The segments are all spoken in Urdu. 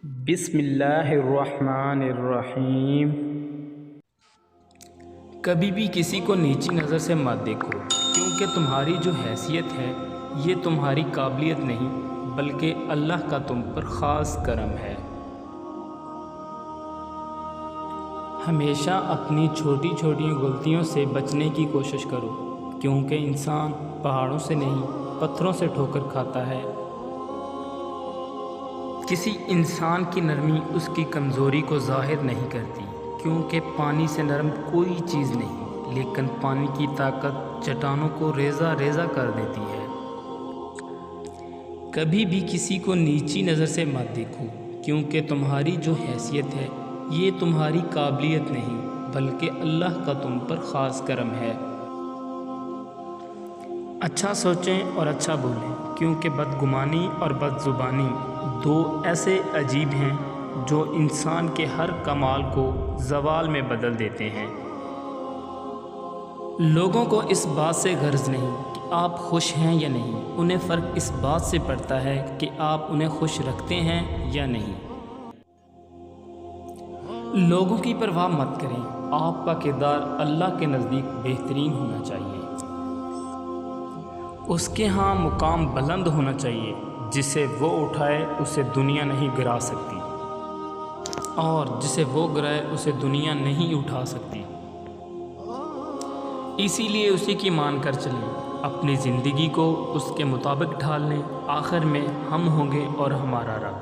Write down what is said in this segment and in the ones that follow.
بسم اللہ الرحمن الرحیم۔ کبھی بھی کسی کو نیچی نظر سے مت دیکھو، کیونکہ تمہاری جو حیثیت ہے یہ تمہاری قابلیت نہیں بلکہ اللہ کا تم پر خاص کرم ہے۔ ہمیشہ اپنی چھوٹی چھوٹی غلطیوں سے بچنے کی کوشش کرو، کیونکہ انسان پہاڑوں سے نہیں پتھروں سے ٹھوکر کھاتا ہے۔ کسی انسان کی نرمی اس کی کمزوری کو ظاہر نہیں کرتی، کیونکہ پانی سے نرم کوئی چیز نہیں، لیکن پانی کی طاقت چٹانوں کو ریزہ ریزہ کر دیتی ہے۔ کبھی بھی کسی کو نیچی نظر سے مت دیکھو، کیونکہ تمہاری جو حیثیت ہے یہ تمہاری قابلیت نہیں بلکہ اللہ کا تم پر خاص کرم ہے۔ اچھا سوچیں اور اچھا بولیں، کیونکہ بدگمانی اور بد زبانی دو ایسے عجیب ہیں جو انسان کے ہر کمال کو زوال میں بدل دیتے ہیں۔ لوگوں کو اس بات سے غرض نہیں کہ آپ خوش ہیں یا نہیں، انہیں فرق اس بات سے پڑتا ہے کہ آپ انہیں خوش رکھتے ہیں یا نہیں۔ لوگوں کی پرواہ مت کریں، آپ کا کردار اللہ کے نزدیک بہترین ہونا چاہیے۔ اس کے ہاں مقام بلند ہونا چاہیے، جسے وہ اٹھائے اسے دنیا نہیں گرا سکتی، اور جسے وہ گرائے اسے دنیا نہیں اٹھا سکتی۔ اسی لیے اسی کی مان کر چلیں، اپنی زندگی کو اس کے مطابق ڈھال لیں، آخر میں ہم ہوں گے اور ہمارا رب۔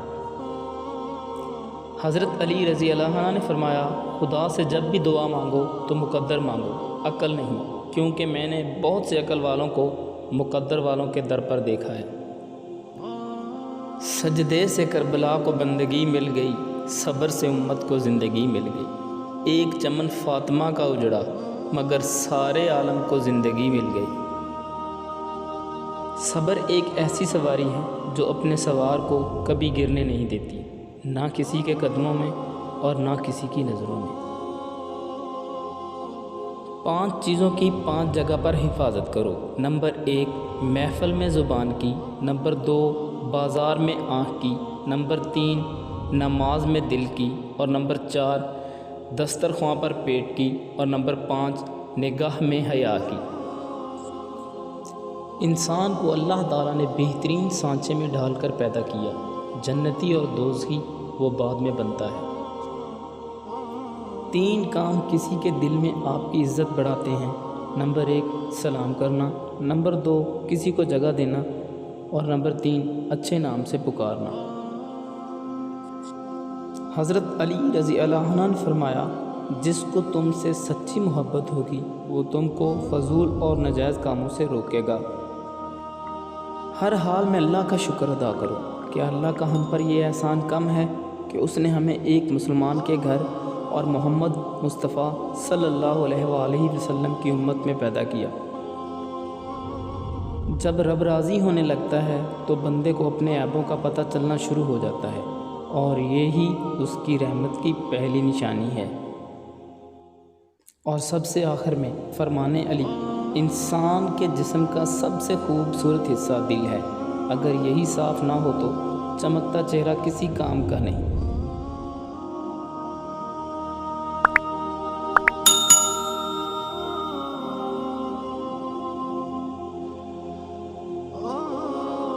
حضرت علی رضی اللہ عنہ نے فرمایا، خدا سے جب بھی دعا مانگو تو مقدر مانگو، عقل نہیں، کیونکہ میں نے بہت سے عقل والوں کو مقدر والوں کے در پر دیکھا ہے۔ سجدے سے کربلا کو بندگی مل گئی، صبر سے امت کو زندگی مل گئی۔ ایک چمن فاطمہ کا اجڑا، مگر سارے عالم کو زندگی مل گئی۔ صبر ایک ایسی سواری ہے جو اپنے سوار کو کبھی گرنے نہیں دیتی، نہ کسی کے قدموں میں اور نہ کسی کی نظروں میں۔ 5 چیزوں کی 5 جگہ پر حفاظت کرو۔ نمبر 1 محفل میں زبان کی، نمبر 2 بازار میں آنکھ کی، نمبر 3 نماز میں دل کی، اور نمبر 4 دسترخواں پر پیٹ کی، اور نمبر 5 نگاہ میں حیا کی۔ انسان کو اللہ تعالیٰ نے بہترین سانچے میں ڈھال کر پیدا کیا، جنتی اور دوزخی وہ بعد میں بنتا ہے۔ 3 کام کسی کے دل میں آپ کی عزت بڑھاتے ہیں۔ نمبر 1 سلام کرنا، نمبر 2 کسی کو جگہ دینا، اور نمبر 3 اچھے نام سے پکارنا۔ حضرت علی رضی اللہ عنہ نے فرمایا، جس کو تم سے سچی محبت ہوگی وہ تم کو فضول اور ناجائز کاموں سے روکے گا۔ ہر حال میں اللہ کا شکر ادا کرو کہ اللہ کا ہم پر یہ احسان کم ہے کہ اس نے ہمیں ایک مسلمان کے گھر اور محمد مصطفیٰ صلی اللہ علیہ وآلہ وسلم کی امت میں پیدا کیا۔ جب رب راضی ہونے لگتا ہے تو بندے کو اپنے عیبوں کا پتہ چلنا شروع ہو جاتا ہے، اور یہی اس کی رحمت کی پہلی نشانی ہے۔ اور سب سے آخر میں فرمان علی، انسان کے جسم کا سب سے خوبصورت حصہ دل ہے، اگر یہی صاف نہ ہو تو چمکتا چہرہ کسی کام کا نہیں۔